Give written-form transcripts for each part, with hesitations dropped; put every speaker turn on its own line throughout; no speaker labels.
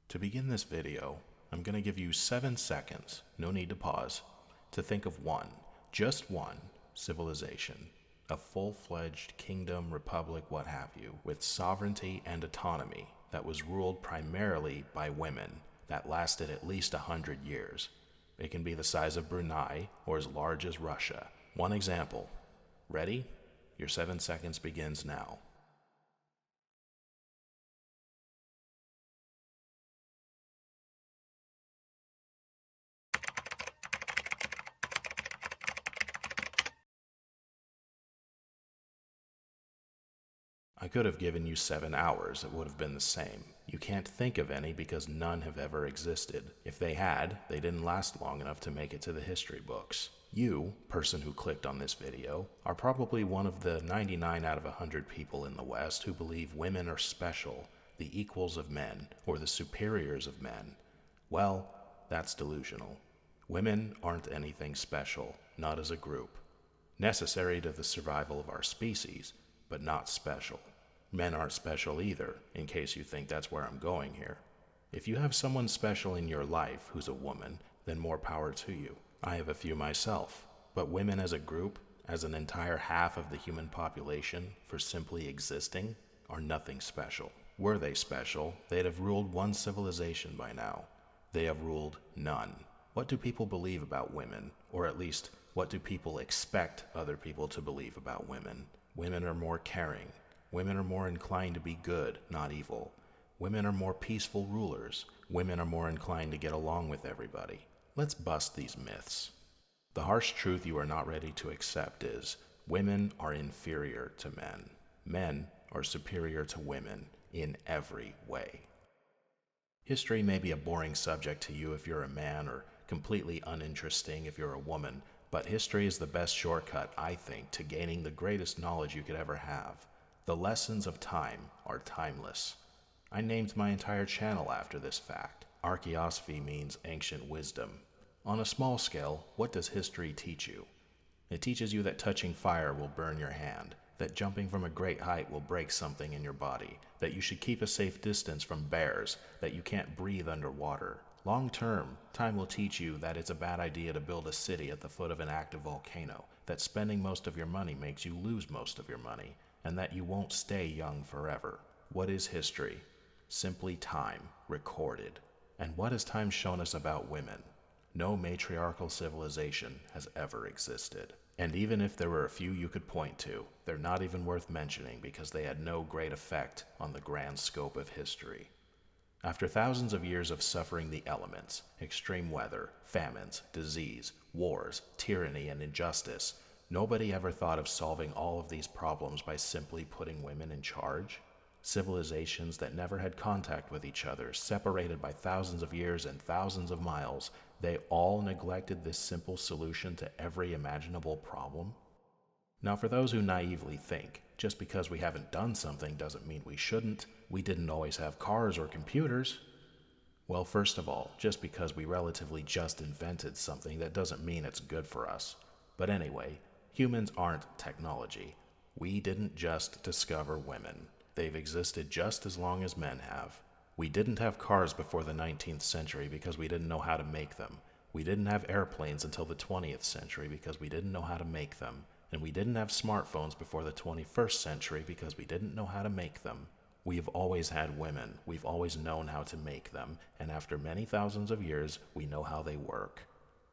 To begin this video, I'm going to give you 7 seconds, no need to pause, to think of one, just one, civilization. A full-fledged kingdom, republic, what have you, with sovereignty and autonomy that was ruled primarily by women that lasted at least 100 years. It can be the size of Brunei or as large as Russia. One example. Ready? Your 7 seconds begins now. I could have given you 7 hours, it would have been the same. You can't think of any because none have ever existed. If they had, they didn't last long enough to make it to the history books. You, person who clicked on this video, are probably one of the 99 out of 100 people in the West who believe women are special, the equals of men, or the superiors of men. Well, that's delusional. Women aren't anything special, not as a group. Necessary to the survival of our species, but not special. Men aren't special either, in case you think that's where I'm going here. If you have someone special in your life who's a woman, then more power to you. I have a few myself, but women as a group, as an entire half of the human population, for simply existing, are nothing special. Were they special, they'd have ruled one civilization by now. They have ruled none. What do people believe about women? Or at least, what do people expect other people to believe about women? Women are more caring. Women are more inclined to be good, not evil. Women are more peaceful rulers. Women are more inclined to get along with everybody. Let's bust these myths. The harsh truth you are not ready to accept is women are inferior to men. Men are superior to women in every way. History may be a boring subject to you if you're a man, or completely uninteresting if you're a woman, but history is the best shortcut, I think, to gaining the greatest knowledge you could ever have. The lessons of time are timeless. I named my entire channel after this fact. Archaeosophy means ancient wisdom. On a small scale, what does history teach you? It teaches you that touching fire will burn your hand, that jumping from a great height will break something in your body, that you should keep a safe distance from bears, that you can't breathe underwater. Long term, time will teach you that it's a bad idea to build a city at the foot of an active volcano, that spending most of your money makes you lose most of your money, and that you won't stay young forever. What is history? Simply time, recorded. And what has time shown us about women? No matriarchal civilization has ever existed. And even if there were a few you could point to, they're not even worth mentioning because they had no great effect on the grand scope of history. After thousands of years of suffering the elements, extreme weather, famines, disease, wars, tyranny, and injustice, nobody ever thought of solving all of these problems by simply putting women in charge? Civilizations that never had contact with each other, separated by thousands of years and thousands of miles, they all neglected this simple solution to every imaginable problem? Now, for those who naively think, just because we haven't done something doesn't mean we shouldn't, we didn't always have cars or computers. Well, first of all, just because we relatively just invented something, that doesn't mean it's good for us. But anyway, humans aren't technology. We didn't just discover women. They've existed just as long as men have. We didn't have cars before the 19th century because we didn't know how to make them. We didn't have airplanes until the 20th century because we didn't know how to make them. And we didn't have smartphones before the 21st century because we didn't know how to make them. We've always had women. We've always known how to make them. And after many thousands of years, we know how they work.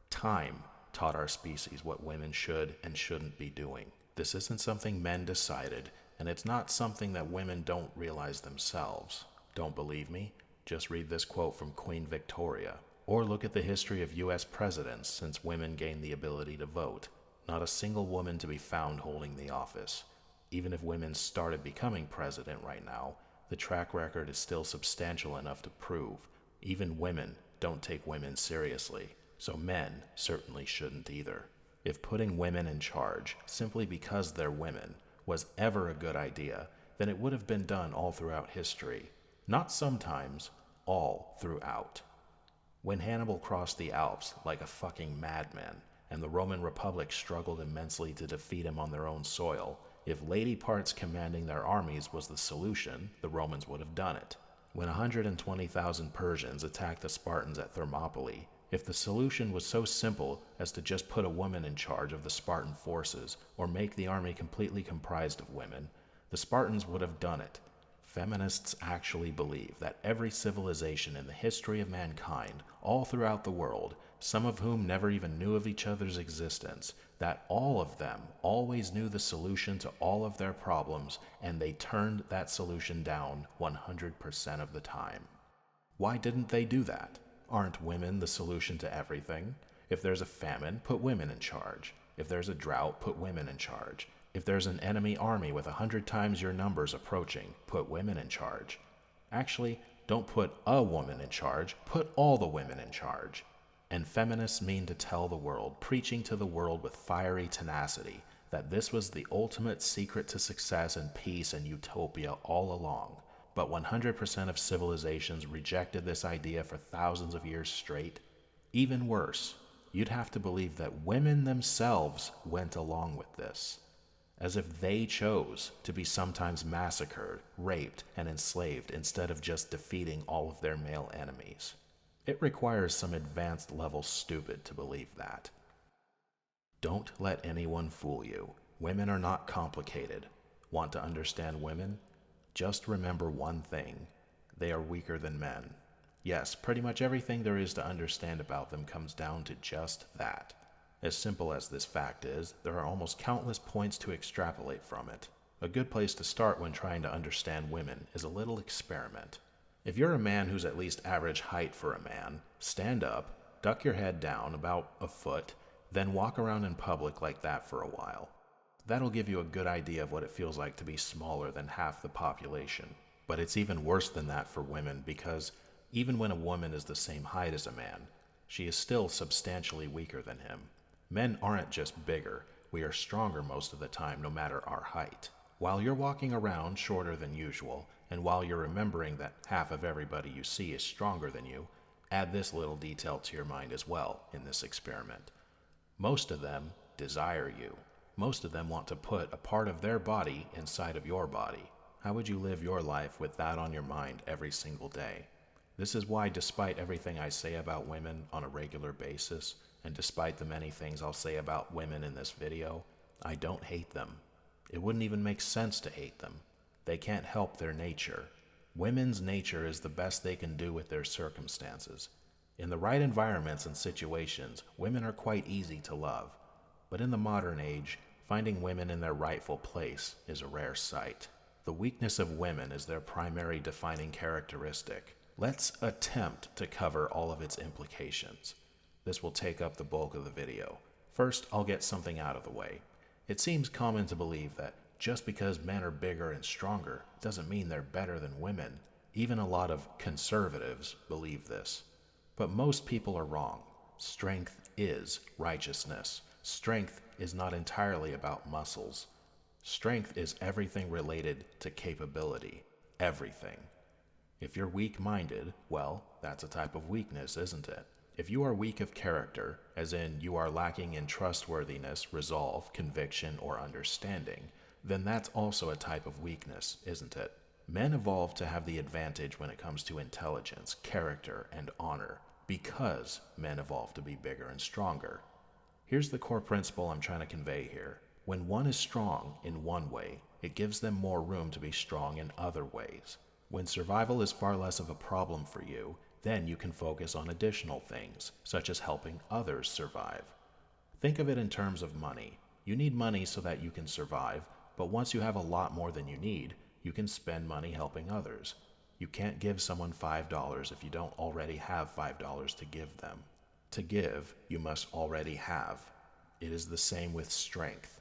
Time taught our species what women should and shouldn't be doing. This isn't something men decided, and it's not something that women don't realize themselves. Don't believe me? Just read this quote from Queen Victoria. Or look at the history of US presidents since women gained the ability to vote. Not a single woman to be found holding the office. Even if women started becoming president right now, the track record is still substantial enough to prove even women don't take women seriously, so men certainly shouldn't either. If putting women in charge, simply because they're women, was ever a good idea, then it would have been done all throughout history. Not sometimes, all throughout. When Hannibal crossed the Alps like a fucking madman, and the Roman Republic struggled immensely to defeat him on their own soil, if lady parts commanding their armies was the solution, the Romans would have done it. When 120,000 Persians attacked the Spartans at Thermopylae, if the solution was so simple as to just put a woman in charge of the Spartan forces or make the army completely comprised of women, the Spartans would have done it. Feminists actually believe that every civilization in the history of mankind, all throughout the world, some of whom never even knew of each other's existence, that all of them always knew the solution to all of their problems, and they turned that solution down 100% of the time. Why didn't they do that? Aren't women the solution to everything? If there's a famine, put women in charge. If there's a drought, put women in charge. If there's an enemy army with 100 times your numbers approaching, put women in charge. Actually, don't put a woman in charge, put all the women in charge. And feminists mean to tell the world, preaching to the world with fiery tenacity, that this was the ultimate secret to success and peace and utopia all along. But 100% of civilizations rejected this idea for thousands of years straight. Even worse, you'd have to believe that women themselves went along with this, as if they chose to be sometimes massacred, raped, and enslaved instead of just defeating all of their male enemies. It requires some advanced level stupid to believe that. Don't let anyone fool you. Women are not complicated. Want to understand women? Just remember one thing. They are weaker than men. Yes, pretty much everything there is to understand about them comes down to just that. As simple as this fact is, there are almost countless points to extrapolate from it. A good place to start when trying to understand women is a little experiment. If you're a man who's at least average height for a man, stand up, duck your head down about a foot, then walk around in public like that for a while. That'll give you a good idea of what it feels like to be smaller than half the population. But it's even worse than that for women because even when a woman is the same height as a man, she is still substantially weaker than him. Men aren't just bigger, we are stronger most of the time no matter our height. While you're walking around shorter than usual, and while you're remembering that half of everybody you see is stronger than you, add this little detail to your mind as well in this experiment. Most of them desire you. Most of them want to put a part of their body inside of your body. How would you live your life with that on your mind every single day? This is why, despite everything I say about women on a regular basis, and despite the many things I'll say about women in this video, I don't hate them. It wouldn't even make sense to hate them. They can't help their nature. Women's nature is the best they can do with their circumstances. In the right environments and situations, women are quite easy to love. But in the modern age, finding women in their rightful place is a rare sight. The weakness of women is their primary defining characteristic. Let's attempt to cover all of its implications. This will take up the bulk of the video. First, I'll get something out of the way. It seems common to believe that just because men are bigger and stronger doesn't mean they're better than women. Even a lot of conservatives believe this. But most people are wrong. Strength is righteousness. Strength is not entirely about muscles. Strength is everything related to capability. Everything. If you're weak-minded, well, that's a type of weakness, isn't it? If you are weak of character, as in you are lacking in trustworthiness, resolve, conviction, or understanding, then that's also a type of weakness, isn't it? Men evolved to have the advantage when it comes to intelligence, character, and honor, because men evolved to be bigger and stronger. Here's the core principle I'm trying to convey here. When one is strong in one way, it gives them more room to be strong in other ways. When survival is far less of a problem for you, then you can focus on additional things, such as helping others survive. Think of it in terms of money. You need money so that you can survive, but once you have a lot more than you need, you can spend money helping others. You can't give someone $5 if you don't already have $5 to give them. To give, you must already have. It is the same with strength.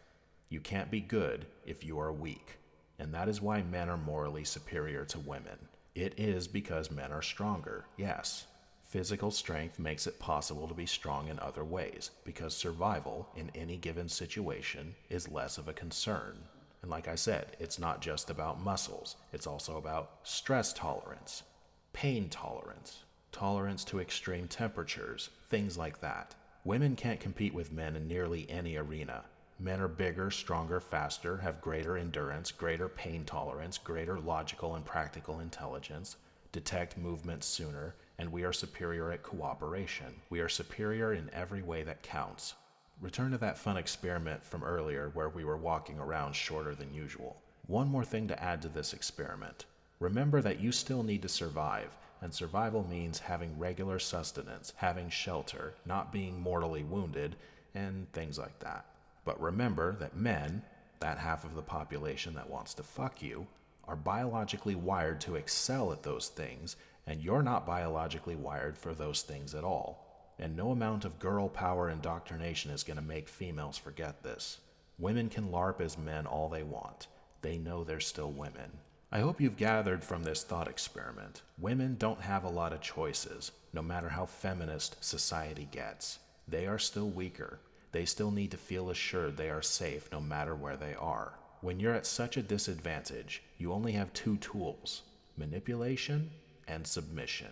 You can't be good if you are weak, and that is why men are morally superior to women. It is because men are stronger, yes. Physical strength makes it possible to be strong in other ways, because survival in any given situation is less of a concern. And like I said, it's not just about muscles, it's also about stress tolerance, pain tolerance, tolerance to extreme temperatures, things like that. Women can't compete with men in nearly any arena. Men are bigger, stronger, faster, have greater endurance, greater pain tolerance, greater logical and practical intelligence. detect movements sooner, and we are superior at cooperation. We are superior in every way that counts. Return to that fun experiment from earlier where we were walking around shorter than usual. One more thing to add to this experiment. Remember that you still need to survive, and survival means having regular sustenance, having shelter, not being mortally wounded, and things like that. But remember that men, that half of the population that wants to fuck you, are biologically wired to excel at those things, and you're not biologically wired for those things at all. And no amount of girl power indoctrination is going to make females forget this. Women can LARP as men all they want. They know they're still women. I hope you've gathered from this thought experiment, women don't have a lot of choices, no matter how feminist society gets. They are still weaker. They still need to feel assured they are safe no matter where they are. When you're at such a disadvantage, you only have two tools: manipulation and submission.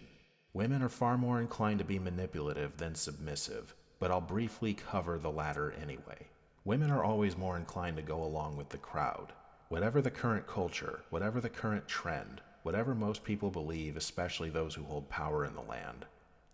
Women are far more inclined to be manipulative than submissive, but I'll briefly cover the latter anyway. Women are always more inclined to go along with the crowd. Whatever the current culture, whatever the current trend, whatever most people believe, especially those who hold power in the land,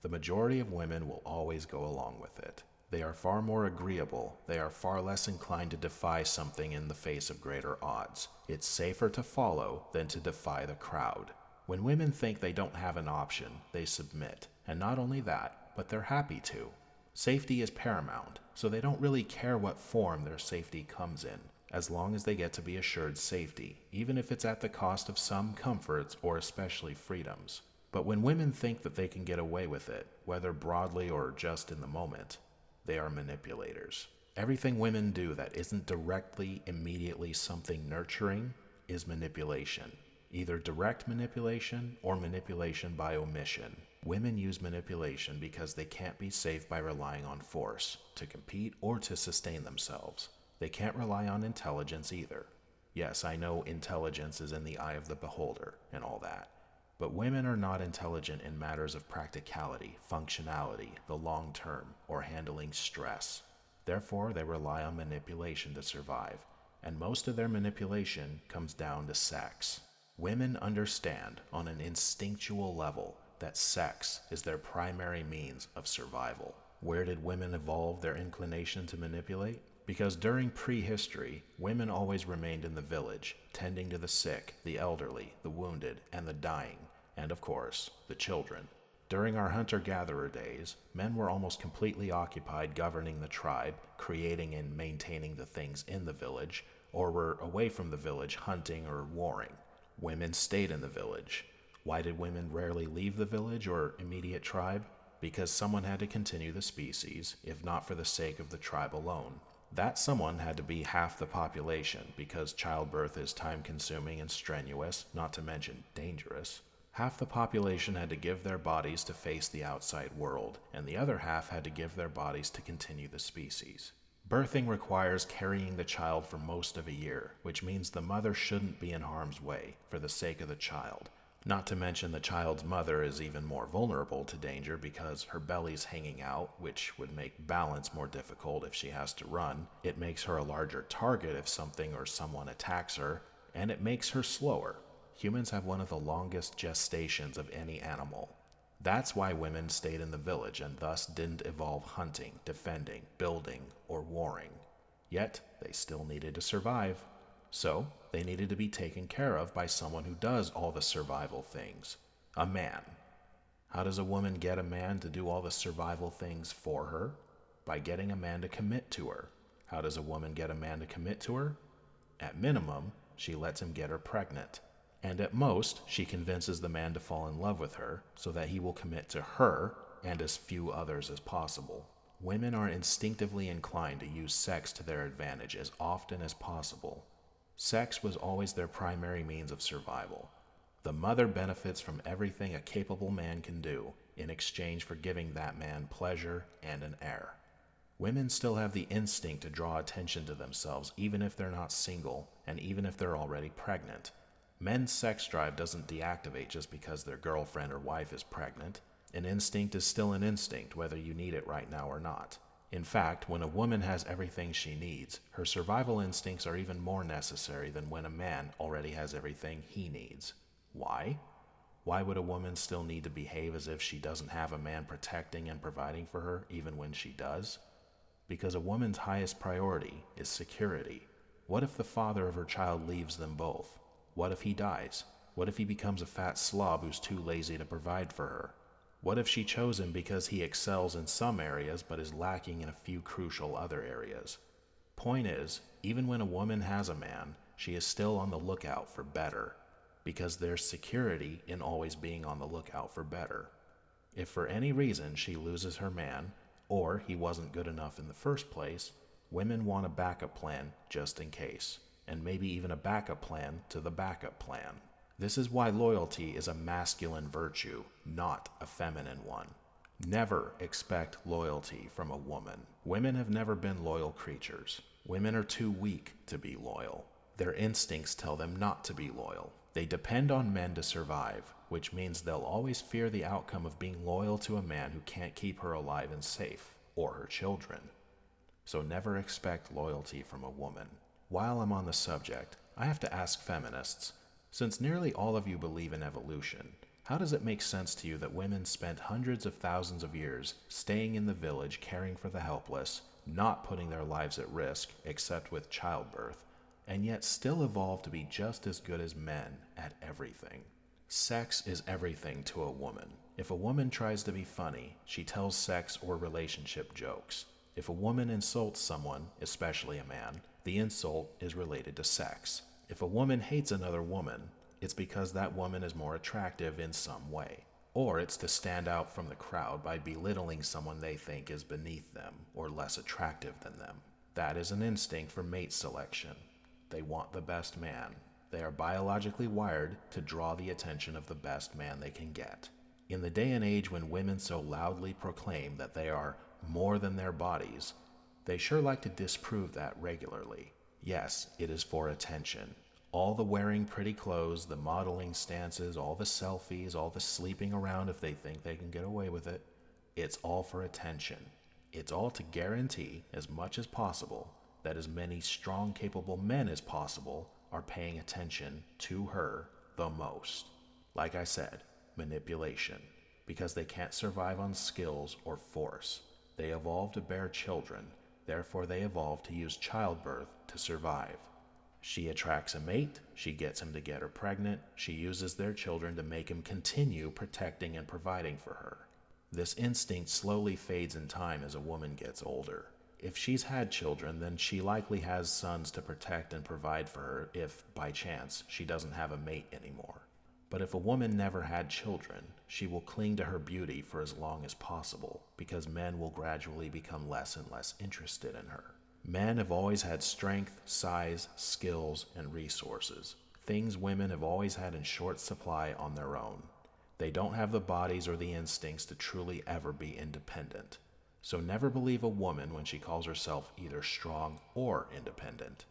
the majority of women will always go along with it. They are far more agreeable. They are far less inclined to defy something in the face of greater odds. It's safer to follow than to defy the crowd. When women think they don't have an option, they submit. And not only that, but they're happy to. Safety is paramount, so they don't really care what form their safety comes in, as long as they get to be assured safety, even if it's at the cost of some comforts or especially freedoms. But when women think that they can get away with it, whether broadly or just in the moment, they are manipulators. Everything women do that isn't directly, immediately something nurturing is manipulation. Either direct manipulation or manipulation by omission. Women use manipulation because they can't be safe by relying on force, to compete or to sustain themselves. They can't rely on intelligence either. Yes, I know intelligence is in the eye of the beholder and all that. But women are not intelligent in matters of practicality, functionality, the long term, or handling stress. Therefore, they rely on manipulation to survive, and most of their manipulation comes down to sex. Women understand on an instinctual level that sex is their primary means of survival. Where did women evolve their inclination to manipulate? Because during prehistory, women always remained in the village, tending to the sick, the elderly, the wounded, and the dying, and of course, the children. During our hunter-gatherer days, men were almost completely occupied governing the tribe, creating and maintaining the things in the village, or were away from the village hunting or warring. Women stayed in the village. Why did women rarely leave the village or immediate tribe? Because someone had to continue the species, if not for the sake of the tribe alone. That someone had to be half the population, because childbirth is time-consuming and strenuous, not to mention dangerous. Half the population had to give their bodies to face the outside world, and the other half had to give their bodies to continue the species. Birthing requires carrying the child for most of a year, which means the mother shouldn't be in harm's way for the sake of the child. Not to mention the child's mother is even more vulnerable to danger because her belly's hanging out, which would make balance more difficult if she has to run. It makes her a larger target if something or someone attacks her, and it makes her slower. Humans have one of the longest gestations of any animal. That's why women stayed in the village and thus didn't evolve hunting, defending, building, or warring. Yet, they still needed to survive. So, they needed to be taken care of by someone who does all the survival things. A man. How does a woman get a man to do all the survival things for her? By getting a man to commit to her. How does a woman get a man to commit to her? At minimum, she lets him get her pregnant. And at most, she convinces the man to fall in love with her so that he will commit to her and as few others as possible. Women are instinctively inclined to use sex to their advantage as often as possible. Sex was always their primary means of survival. The mother benefits from everything a capable man can do in exchange for giving that man pleasure and an heir. Women still have the instinct to draw attention to themselves even if they're not single and even if they're already pregnant. Men's sex drive doesn't deactivate just because their girlfriend or wife is pregnant. An instinct is still an instinct whether you need it right now or not. In fact, when a woman has everything she needs, her survival instincts are even more necessary than when a man already has everything he needs. Why? Why would a woman still need to behave as if she doesn't have a man protecting and providing for her, even when she does? Because a woman's highest priority is security. What if the father of her child leaves them both? What if he dies? What if he becomes a fat slob who's too lazy to provide for her? What if she chose him because he excels in some areas but is lacking in a few crucial other areas? Point is, even when a woman has a man, she is still on the lookout for better, because there's security in always being on the lookout for better. If for any reason she loses her man, or he wasn't good enough in the first place, women want a backup plan just in case, and maybe even a backup plan to the backup plan. This is why loyalty is a masculine virtue, not a feminine one. Never expect loyalty from a woman. Women have never been loyal creatures. Women are too weak to be loyal. Their instincts tell them not to be loyal. They depend on men to survive, which means they'll always fear the outcome of being loyal to a man who can't keep her alive and safe, or her children. So never expect loyalty from a woman. While I'm on the subject, I have to ask feminists, since nearly all of you believe in evolution, how does it make sense to you that women spent hundreds of thousands of years staying in the village caring for the helpless, not putting their lives at risk except with childbirth, and yet still evolved to be just as good as men at everything? Sex is everything to a woman. If a woman tries to be funny, she tells sex or relationship jokes. If a woman insults someone, especially a man, the insult is related to sex. If a woman hates another woman, it's because that woman is more attractive in some way. Or it's to stand out from the crowd by belittling someone they think is beneath them or less attractive than them. That is an instinct for mate selection. They want the best man. They are biologically wired to draw the attention of the best man they can get. In the day and age when women so loudly proclaim that they are more than their bodies, they sure like to disprove that regularly. Yes, it is for attention. All the wearing pretty clothes, the modeling stances, all the selfies, all the sleeping around if they think they can get away with it, it's all for attention. It's all to guarantee, as much as possible, that as many strong, capable men as possible are paying attention to her the most. Like I said, manipulation, because they can't survive on skills or force. They evolved to bear children, therefore they evolved to use childbirth to survive. She attracts a mate, she gets him to get her pregnant, she uses their children to make him continue protecting and providing for her. This instinct slowly fades in time as a woman gets older. If she's had children, then she likely has sons to protect and provide for her if, by chance, she doesn't have a mate anymore. But if a woman never had children, she will cling to her beauty for as long as possible, because men will gradually become less and less interested in her. Men have always had strength, size, skills, and resources, things women have always had in short supply on their own. They don't have the bodies or the instincts to truly ever be independent. So never believe a woman when she calls herself either strong or independent.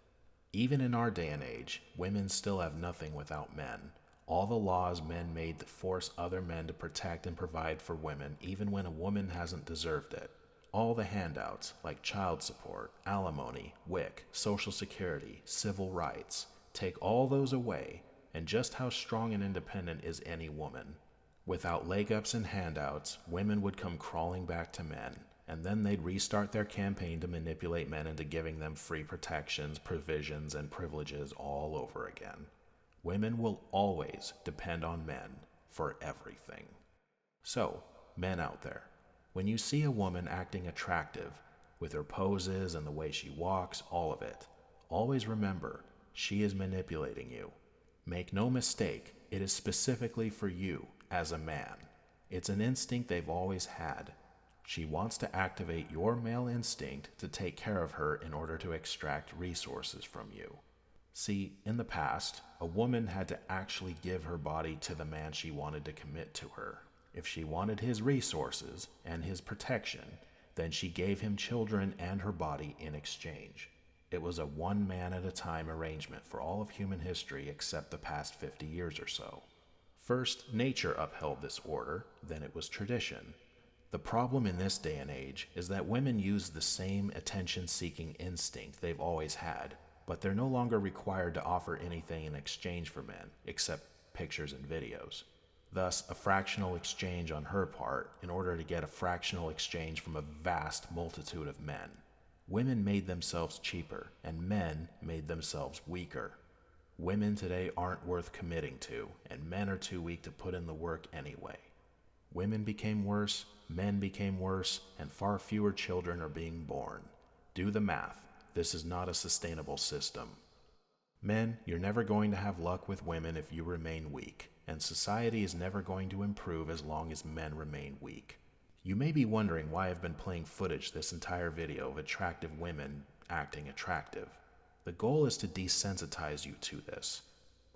Even in our day and age, women still have nothing without men. All the laws men made to force other men to protect and provide for women even when a woman hasn't deserved it. All the handouts, like child support, alimony, WIC, Social Security, civil rights, take all those away, and just how strong and independent is any woman? Without leg-ups and handouts, women would come crawling back to men, and then they'd restart their campaign to manipulate men into giving them free protections, provisions, and privileges all over again. Women will always depend on men for everything. So, men out there, when you see a woman acting attractive, with her poses and the way she walks, all of it, always remember, she is manipulating you. Make no mistake, it is specifically for you as a man. It's an instinct they've always had. She wants to activate your male instinct to take care of her in order to extract resources from you. See, in the past, a woman had to actually give her body to the man she wanted to commit to her. If she wanted his resources and his protection, then she gave him children and her body in exchange. It was a one-man-at-a-time arrangement for all of human history except the past 50 years or so. First, nature upheld this order, then it was tradition. The problem in this day and age is that women use the same attention-seeking instinct they've always had, but they're no longer required to offer anything in exchange for men, except pictures and videos. thus a fractional exchange on her part in order to get a fractional exchange from a vast multitude of men. Women made themselves cheaper, and men made themselves weaker. Women today aren't worth committing to, and men are too weak to put in the work anyway. Women became worse, men became worse, and far fewer children are being born. Do the math. This is not a sustainable system. Men, you're never going to have luck with women if you remain weak, and society is never going to improve as long as men remain weak. You may be wondering why I've been playing footage this entire video of attractive women acting attractive. The goal is to desensitize you to this.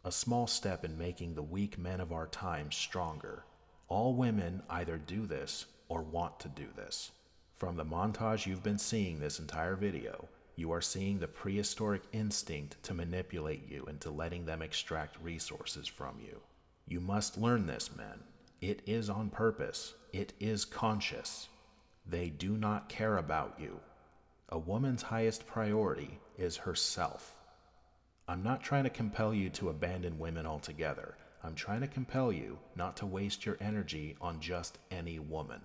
A small step in making the weak men of our time stronger. All women either do this or want to do this. From the montage you've been seeing this entire video, you are seeing the prehistoric instinct to manipulate you into letting them extract resources from you. You must learn this, men. It is on purpose. It is conscious. They do not care about you. A woman's highest priority is herself. I'm not trying to compel you to abandon women altogether. I'm trying to compel you not to waste your energy on just any woman.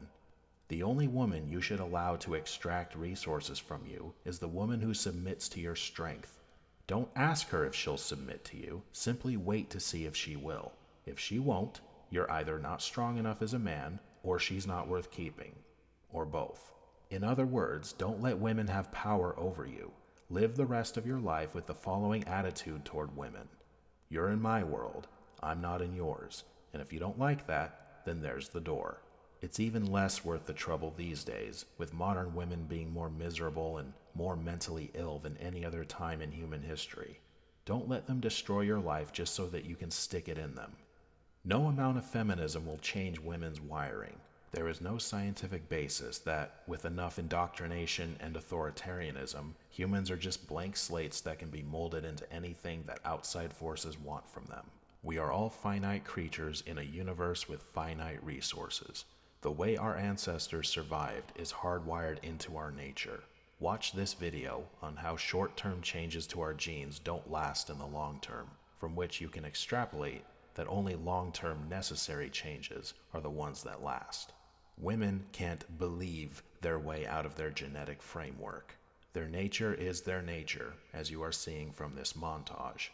The only woman you should allow to extract resources from you is the woman who submits to your strength. Don't ask her if she'll submit to you. Simply wait to see if she will. If she won't, you're either not strong enough as a man, or she's not worth keeping, or both. In other words, don't let women have power over you. Live the rest of your life with the following attitude toward women. You're in my world, I'm not in yours, and if you don't like that, then there's the door. It's even less worth the trouble these days, with modern women being more miserable and more mentally ill than any other time in human history. Don't let them destroy your life just so that you can stick it in them. No amount of feminism will change women's wiring. There is no scientific basis that, with enough indoctrination and authoritarianism, humans are just blank slates that can be molded into anything that outside forces want from them. We are all finite creatures in a universe with finite resources. The way our ancestors survived is hardwired into our nature. Watch this video on how short-term changes to our genes don't last in the long term, from which you can extrapolate that only long-term necessary changes are the ones that last. Women can't believe their way out of their genetic framework. Their nature is their nature, as you are seeing from this montage.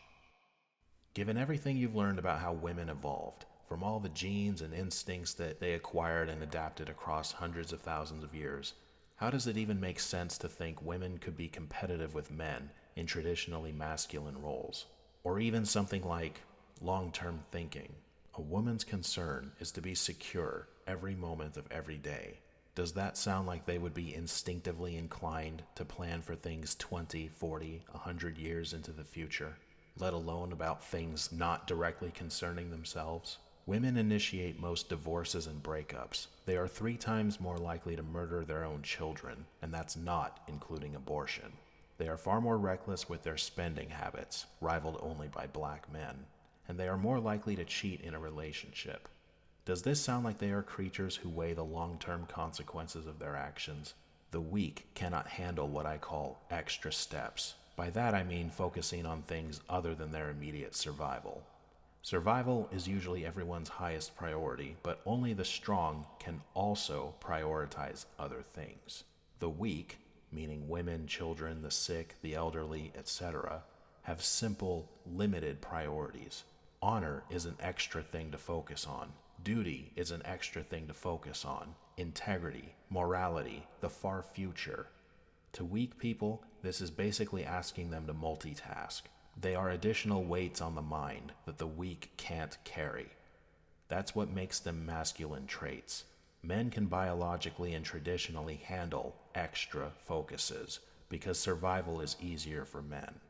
Given everything you've learned about how women evolved, from all the genes and instincts that they acquired and adapted across hundreds of thousands of years, how does it even make sense to think women could be competitive with men in traditionally masculine roles? Or even something like long-term thinking. A woman's concern is to be secure every moment of every day. Does that sound like they would be instinctively inclined to plan for things 20, 40, 100 years into the future, let alone about things not directly concerning themselves? Women initiate most divorces and breakups. They are 3 times more likely to murder their own children, and that's not including abortion. They are far more reckless with their spending habits, rivaled only by black men, and they are more likely to cheat in a relationship. Does this sound like they are creatures who weigh the long-term consequences of their actions? The weak cannot handle what I call extra steps. By that I mean focusing on things other than their immediate survival. Survival is usually everyone's highest priority, but only the strong can also prioritize other things. The weak, meaning women, children, the sick, the elderly, etc., have simple, limited priorities. Honor is an extra thing to focus on. Duty is an extra thing to focus on. Integrity, morality, the far future. To weak people, this is basically asking them to multitask. They are additional weights on the mind that the weak can't carry. That's what makes them masculine traits. Men can biologically and traditionally handle extra focuses because survival is easier for men.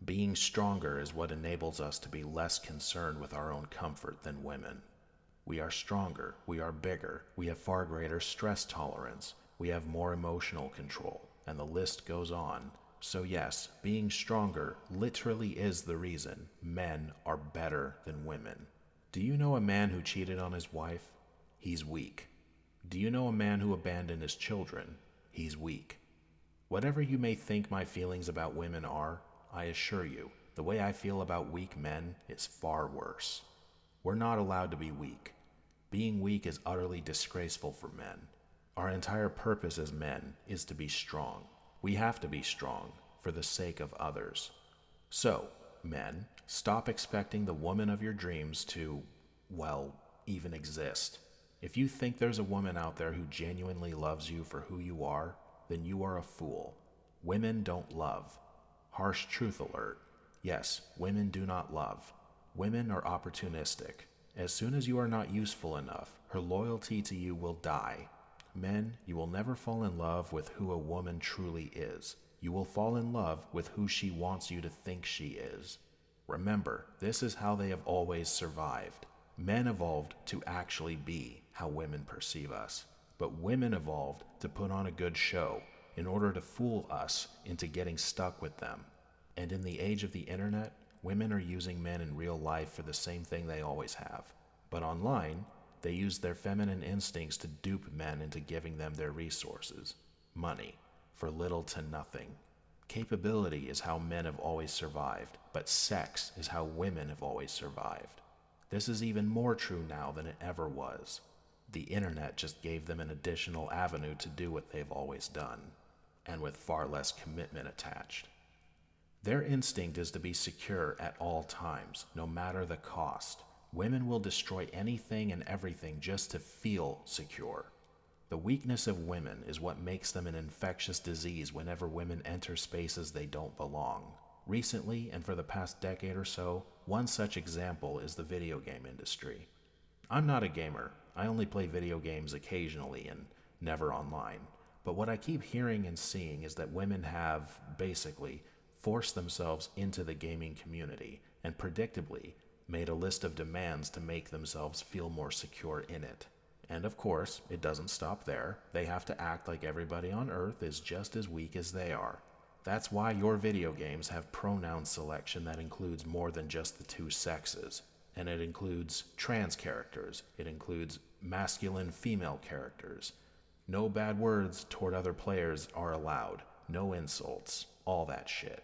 Being stronger is what enables us to be less concerned with our own comfort than women. We are stronger, we are bigger, we have far greater stress tolerance, we have more emotional control, and the list goes on. So yes, being stronger literally is the reason men are better than women. Do you know a man who cheated on his wife? He's weak. Do you know a man who abandoned his children? He's weak. Whatever you may think my feelings about women are, I assure you, the way I feel about weak men is far worse. We're not allowed to be weak. Being weak is utterly disgraceful for men. Our entire purpose as men is to be strong. We have to be strong for the sake of others. So, men, stop expecting the woman of your dreams to, well, even exist. If you think there's a woman out there who genuinely loves you for who you are, then you are a fool. Women don't love. Harsh truth alert. Yes, women do not love. Women are opportunistic. As soon as you are not useful enough, her loyalty to you will die. Men, you will never fall in love with who a woman truly is. You will fall in love with who she wants you to think she is. Remember, this is how they have always survived. Men evolved to actually be how women perceive us, but women evolved to put on a good show in order to fool us into getting stuck with them. And in the age of the internet, women are using men in real life for the same thing they always have. But online, they use their feminine instincts to dupe men into giving them their resources, money, for little to nothing. Capability is how men have always survived, but sex is how women have always survived. This is even more true now than it ever was. The internet just gave them an additional avenue to do what they've always done, and with far less commitment attached. Their instinct is to be secure at all times, no matter the cost. Women will destroy anything and everything just to feel secure. The weakness of women is what makes them an infectious disease whenever women enter spaces they don't belong. Recently, and for the past decade or so, one such example is the video game industry. I'm not a gamer. I only play video games occasionally and never online. But what I keep hearing and seeing is that women have, basically, forced themselves into the gaming community and predictably made a list of demands to make themselves feel more secure in it. And of course, it doesn't stop there. They have to act like everybody on Earth is just as weak as they are. That's why your video games have pronoun selection that includes more than just the two sexes. And it includes trans characters. It includes masculine-female characters. No bad words toward other players are allowed. No insults. All that shit.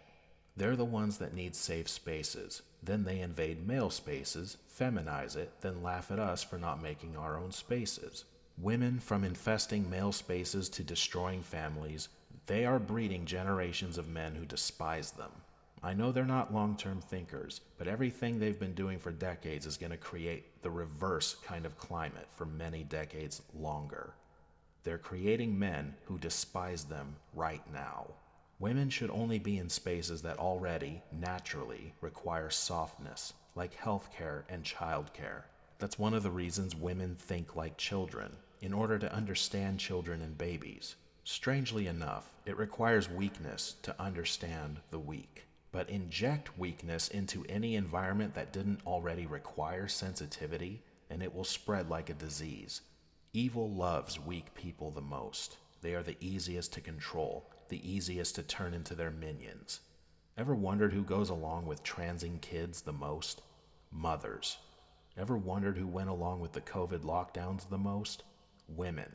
They're the ones that need safe spaces. Then they invade male spaces, feminize it, then laugh at us for not making our own spaces. Women, from infesting male spaces to destroying families, they are breeding generations of men who despise them. I know they're not long-term thinkers, but everything they've been doing for decades is going to create the reverse kind of climate for many decades longer. They're creating men who despise them right now. Women should only be in spaces that already, naturally, require softness, like healthcare and childcare. That's one of the reasons women think like children, in order to understand children and babies. Strangely enough, it requires weakness to understand the weak. But inject weakness into any environment that didn't already require sensitivity, and it will spread like a disease. Evil loves weak people the most. They are the easiest to control, the easiest to turn into their minions. Ever wondered who goes along with transing kids the most? Mothers. Ever wondered who went along with the COVID lockdowns the most? Women.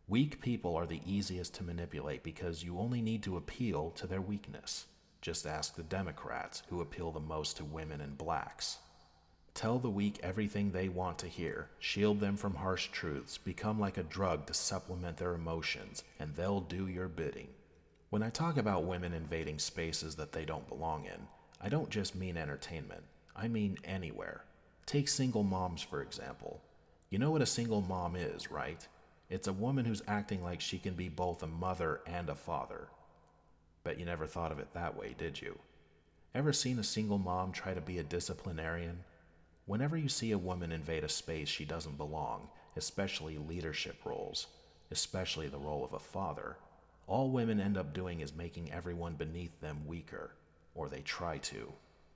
Weak people are the easiest to manipulate because you only need to appeal to their weakness. Just ask the Democrats, who appeal the most to women and blacks. Tell the weak everything they want to hear, shield them from harsh truths, become like a drug to supplement their emotions, and they'll do your bidding. When I talk about women invading spaces that they don't belong in, I don't just mean entertainment. I mean anywhere. Take single moms, for example. You know what a single mom is, right? It's a woman who's acting like she can be both a mother and a father. Bet you never thought of it that way, did you? Ever seen a single mom try to be a disciplinarian? Whenever you see a woman invade a space she doesn't belong, especially leadership roles, especially the role of a father, all women end up doing is making everyone beneath them weaker, or they try to.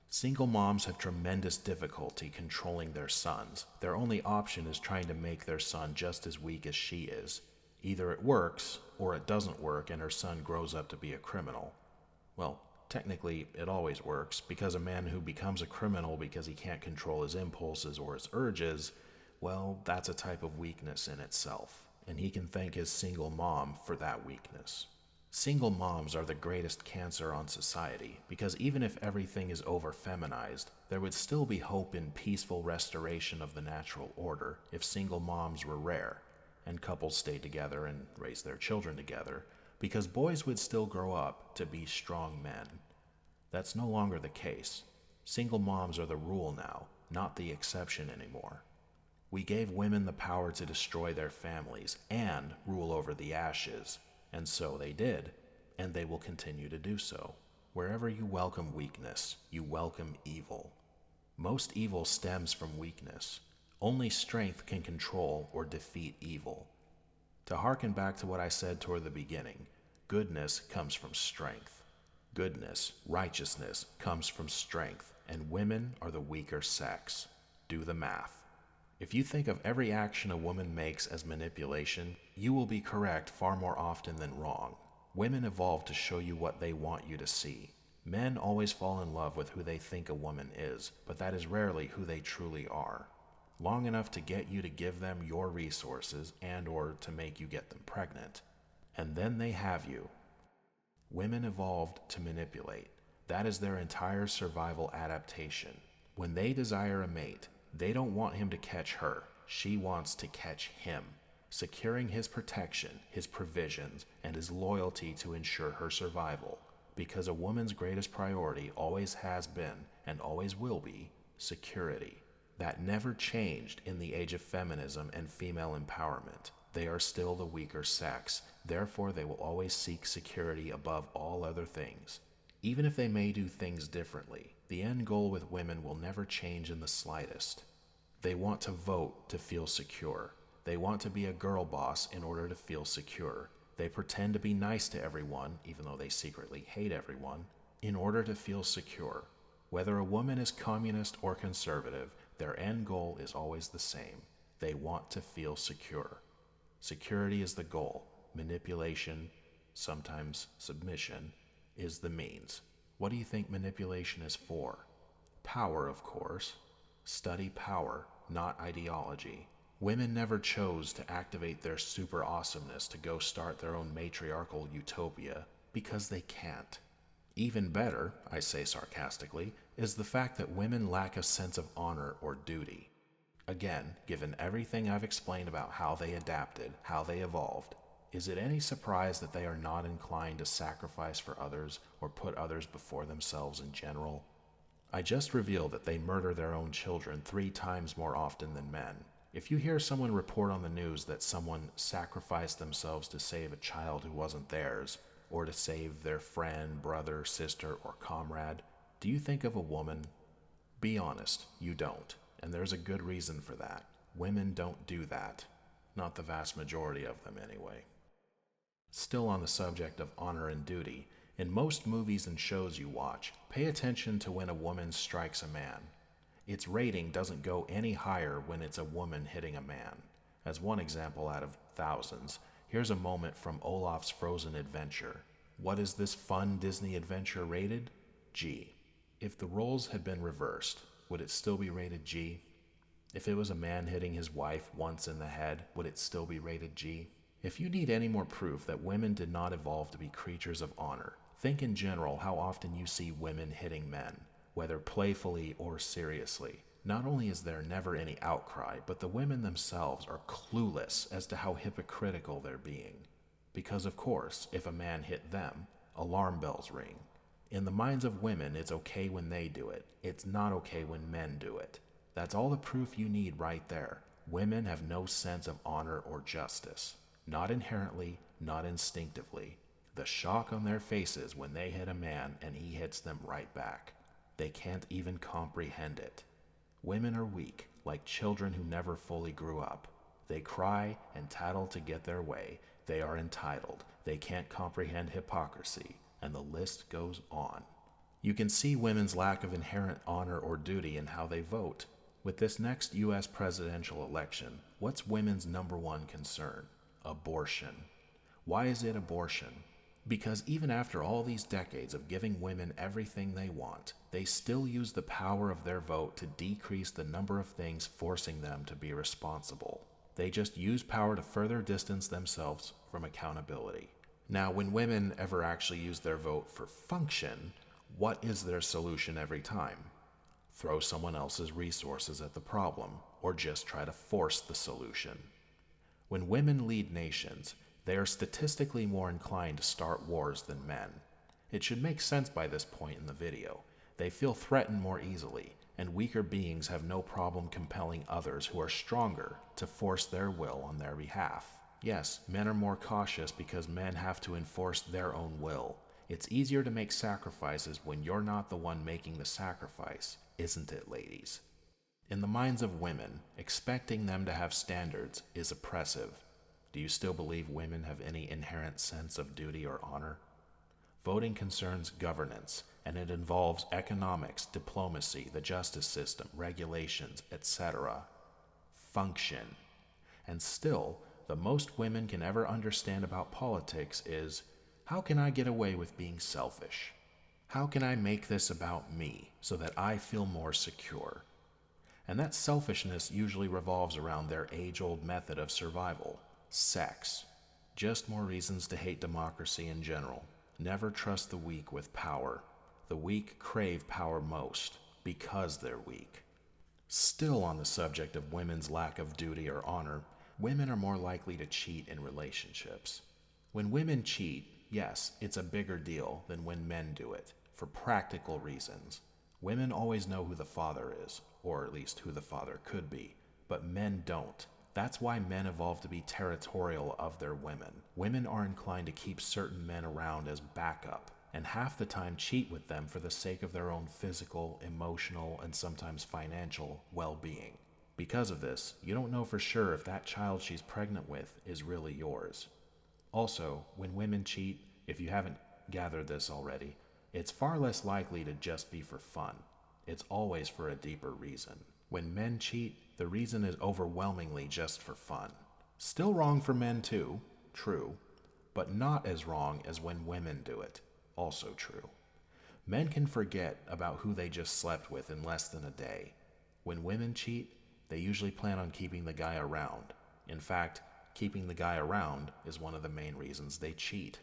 Single moms have tremendous difficulty controlling their sons. Their only option is trying to make their son just as weak as she is. Either it works, or it doesn't work and her son grows up to be a criminal. Well, technically, it always works, because a man who becomes a criminal because he can't control his impulses or his urges, well, that's a type of weakness in itself, and he can thank his single mom for that weakness. Single moms are the greatest cancer on society because even if everything is over-feminized, there would still be hope in peaceful restoration of the natural order if single moms were rare and couples stayed together and raised their children together, because boys would still grow up to be strong men. That's no longer the case. Single moms are the rule now, not the exception anymore. We gave women the power to destroy their families and rule over the ashes. And so they did, and they will continue to do so. Wherever you welcome weakness, you welcome evil. Most evil stems from weakness. Only strength can control or defeat evil. To hearken back to what I said toward the beginning, goodness comes from strength. Goodness, righteousness, comes from strength, and women are the weaker sex. Do the math. If you think of every action a woman makes as manipulation, you will be correct far more often than wrong. Women evolved to show you what they want you to see. Men always fall in love with who they think a woman is, but that is rarely who they truly are. Long enough to get you to give them your resources and or to make you get them pregnant. And then they have you. Women evolved to manipulate. That is their entire survival adaptation. When they desire a mate, they don't want him to catch her. She wants to catch him, securing his protection, his provisions, and his loyalty to ensure her survival. Because a woman's greatest priority always has been, and always will be, security. That never changed in the age of feminism and female empowerment. They are still the weaker sex, therefore they will always seek security above all other things. Even if they may do things differently, the end goal with women will never change in the slightest. They want to vote to feel secure. They want to be a girl boss in order to feel secure. They pretend to be nice to everyone, even though they secretly hate everyone, in order to feel secure. Whether a woman is communist or conservative, their end goal is always the same. They want to feel secure. Security is the goal. Manipulation, sometimes submission, is the means. What do you think manipulation is for? Power, of course. Study power, not ideology. Women never chose to activate their super awesomeness to go start their own matriarchal utopia because they can't. Even better, I say sarcastically, is the fact that women lack a sense of honor or duty. Again, given everything I've explained about how they adapted, how they evolved, is it any surprise that they are not inclined to sacrifice for others or put others before themselves in general? I just revealed that they murder their own children 3 times more often than men. If you hear someone report on the news that someone sacrificed themselves to save a child who wasn't theirs, or to save their friend, brother, sister, or comrade, do you think of a woman? Be honest, you don't, and there's a good reason for that. Women don't do that. Not the vast majority of them, anyway. Still on the subject of honor and duty, in most movies and shows you watch, pay attention to when a woman strikes a man. Its rating doesn't go any higher when it's a woman hitting a man. As one example out of thousands, here's a moment from Olaf's Frozen Adventure. What is this fun Disney adventure rated? G. If the roles had been reversed, would it still be rated G? If it was a man hitting his wife once in the head, would it still be rated G? If you need any more proof that women did not evolve to be creatures of honor, think in general how often you see women hitting men, whether playfully or seriously. Not only is there never any outcry, but the women themselves are clueless as to how hypocritical they're being. Because of course, if a man hit them, alarm bells ring. In the minds of women, it's okay when they do it. It's not okay when men do it. That's all the proof you need right there. Women have no sense of honor or justice. Not inherently, not instinctively. The shock on their faces when they hit a man and he hits them right back. They can't even comprehend it. Women are weak, like children who never fully grew up. They cry and tattle to get their way. They are entitled. They can't comprehend hypocrisy. And the list goes on. You can see women's lack of inherent honor or duty in how they vote. With this next U.S. presidential election, what's women's #1 concern? Abortion. Why is it abortion? Because even after all these decades of giving women everything they want, they still use the power of their vote to decrease the number of things forcing them to be responsible. They just use power to further distance themselves from accountability. Now, when women ever actually use their vote for function, what is their solution every time? Throw someone else's resources at the problem, or just try to force the solution. When women lead nations, they are statistically more inclined to start wars than men. It should make sense by this point in the video. They feel threatened more easily, and weaker beings have no problem compelling others who are stronger to force their will on their behalf. Yes, men are more cautious because men have to enforce their own will. It's easier to make sacrifices when you're not the one making the sacrifice, isn't it, ladies? In the minds of women, expecting them to have standards is oppressive. Do you still believe women have any inherent sense of duty or honor? Voting concerns governance, and it involves economics, diplomacy, the justice system, regulations, etc. Function. And still, the most women can ever understand about politics is, how can I get away with being selfish? How can I make this about me so that I feel more secure? And that selfishness usually revolves around their age-old method of survival, sex. Just more reasons to hate democracy in general. Never trust the weak with power. The weak crave power most because they're weak. Still on the subject of women's lack of duty or honor, women are more likely to cheat in relationships. When women cheat, yes, it's a bigger deal than when men do it, for practical reasons. Women always know who the father is, or at least who the father could be, but men don't. That's why men evolved to be territorial of their women. Women are inclined to keep certain men around as backup, and half the time cheat with them for the sake of their own physical, emotional, and sometimes financial well-being. Because of this, you don't know for sure if that child she's pregnant with is really yours. Also, when women cheat, if you haven't gathered this already, it's far less likely to just be for fun. It's always for a deeper reason. When men cheat, the reason is overwhelmingly just for fun. Still wrong for men too, true, but not as wrong as when women do it, also true. Men can forget about who they just slept with in less than a day. When women cheat, they usually plan on keeping the guy around. In fact, keeping the guy around is one of the main reasons they cheat.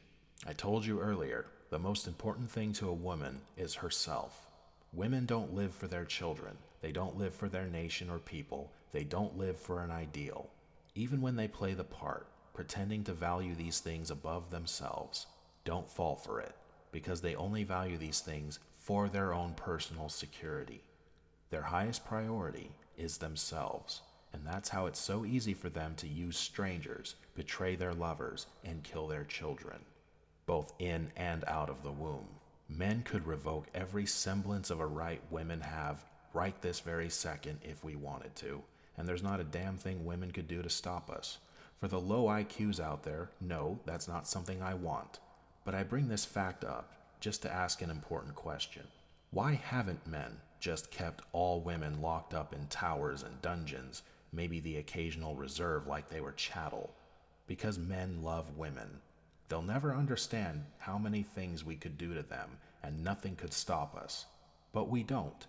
I told you earlier, the most important thing to a woman is herself. Women don't live for their children. They don't live for their nation or people. They don't live for an ideal. Even when they play the part, pretending to value these things above themselves, don't fall for it, because they only value these things for their own personal security. Their highest priority is themselves, and that's how it's so easy for them to use strangers, betray their lovers, and kill their children, both in and out of the womb. Men could revoke every semblance of a right women have right this very second if we wanted to, and there's not a damn thing women could do to stop us. For the low IQs out there, no, that's not something I want. But I bring this fact up just to ask an important question. Why haven't men just kept all women locked up in towers and dungeons, maybe the occasional reserve like they were chattel? Because men love women. They'll never understand how many things we could do to them, and nothing could stop us. But we don't.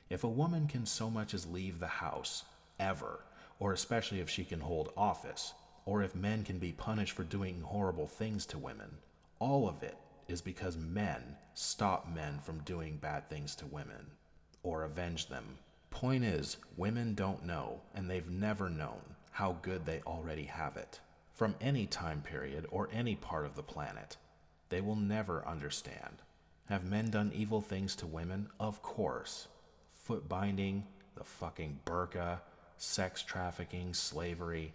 If a woman can so much as leave the house, ever, or especially if she can hold office, or if men can be punished for doing horrible things to women, all of it is because men stop men from doing bad things to women, or avenge them. Point is, women don't know, and they've never known, how good they already have it. From any time period or any part of the planet, they will never understand. Have men done evil things to women? Of course. Foot binding, the fucking burqa, sex trafficking, slavery,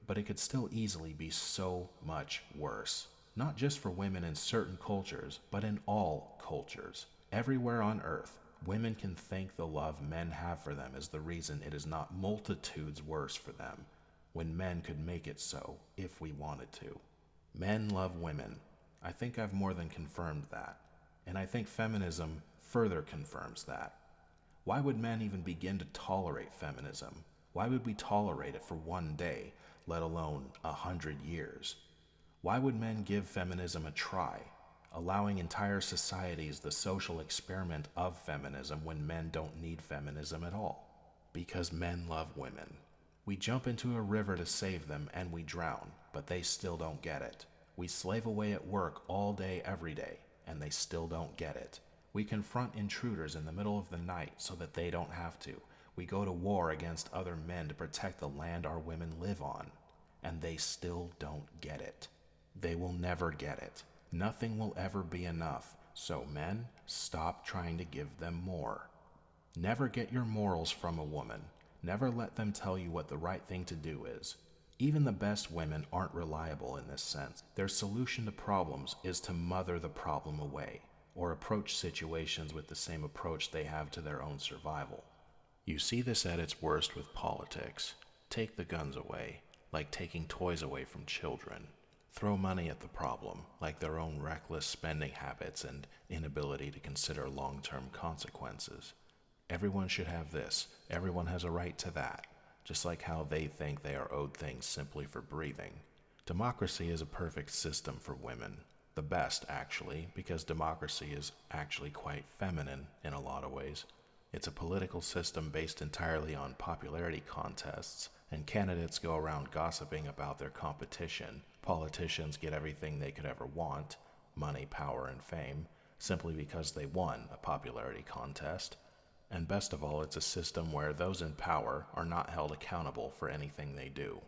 but it could still easily be so much worse. Not just for women in certain cultures, but in all cultures. Everywhere on earth, women can thank the love men have for them as the reason it is not multitudes worse for them, when men could make it so if we wanted to. Men love women. I think I've more than confirmed that, and I think feminism further confirms that. Why would men even begin to tolerate feminism? Why would we tolerate it for one day, let alone 100 years? Why would men give feminism a try, allowing entire societies the social experiment of feminism when men don't need feminism at all? Because men love women. We jump into a river to save them and we drown, but they still don't get it. We slave away at work all day, every day, and they still don't get it. We confront intruders in the middle of the night so that they don't have to. We go to war against other men to protect the land our women live on, and they still don't get it. They will never get it. Nothing will ever be enough, so men, stop trying to give them more. Never get your morals from a woman. Never let them tell you what the right thing to do is. Even the best women aren't reliable in this sense. Their solution to problems is to mother the problem away, or approach situations with the same approach they have to their own survival. You see this at its worst with politics. Take the guns away, like taking toys away from children. Throw money at the problem, like their own reckless spending habits and inability to consider long-term consequences. Everyone should have this. Everyone has a right to that. Just like how they think they are owed things simply for breathing. Democracy is a perfect system for women. The best, actually, because democracy is actually quite feminine in a lot of ways. It's a political system based entirely on popularity contests, and candidates go around gossiping about their competition. Politicians get everything they could ever want, money, power, and fame, simply because they won a popularity contest. And best of all, it's a system where those in power are not held accountable for anything they do.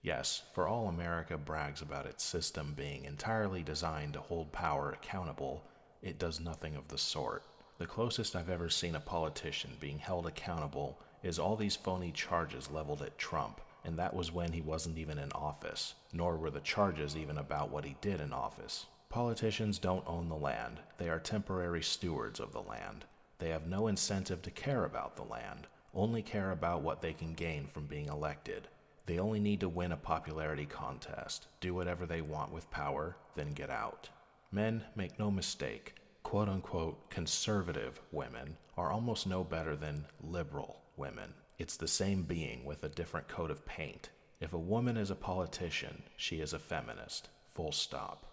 Yes, for all America brags about its system being entirely designed to hold power accountable, it does nothing of the sort. The closest I've ever seen a politician being held accountable is all these phony charges leveled at Trump, and that was when he wasn't even in office, nor were the charges even about what he did in office. Politicians don't own the land. They are temporary stewards of the land. They have no incentive to care about the land, only care about what they can gain from being elected. They only need to win a popularity contest, do whatever they want with power, then get out. Men, make no mistake, quote-unquote conservative women are almost no better than liberal women. It's the same being with a different coat of paint. If a woman is a politician, she is a feminist, full stop.